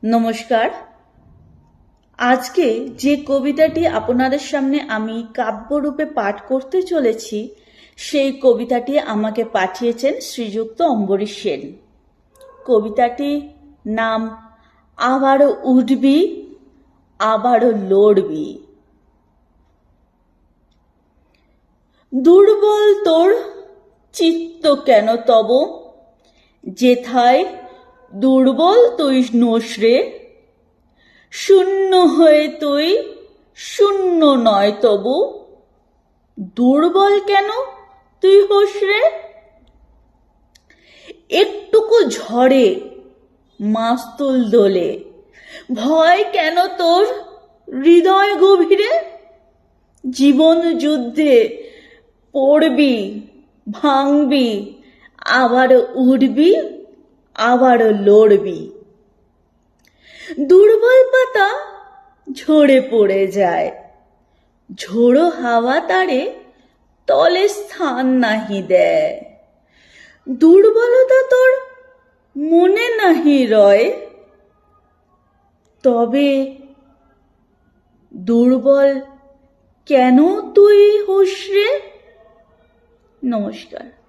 নমস্কার। আজকে যে কবিতাটি আপনাদের সামনে আমি কাব্যরূপে পাঠ করতে চলেছি সেই কবিতাটি আমাকে পাঠিয়েছেন শ্রীযুক্ত অম্বরীশ সেন। কবিতাটি নাম আবারও উঠবি আবারও লড়বি। দুর্বল তোর চিত্ত কেন তব, যেথায় দুর্বল তুই নোসরে। শূন্য হয়ে তুই শূন্য নয় তবু, দুর্বল কেন তুই হোসরে। একটুকু ঝড়ে মাস্তুল দোলে, ভয় কেন তোর হৃদয় গভীরে। জীবন যুদ্ধে পড়বি ভাঙবি, আবারও উঠবি আবারও লড়বি। দুর্বল পাতা ঝরে পড়ে যায়, ঝোড়ো হাওয়া তারে তলে স্থান নাহি দেয়। দুর্বলতা তোর মনে নাহি রয়, তবে দুর্বল কেন তুই হোসরে। নমস্কার।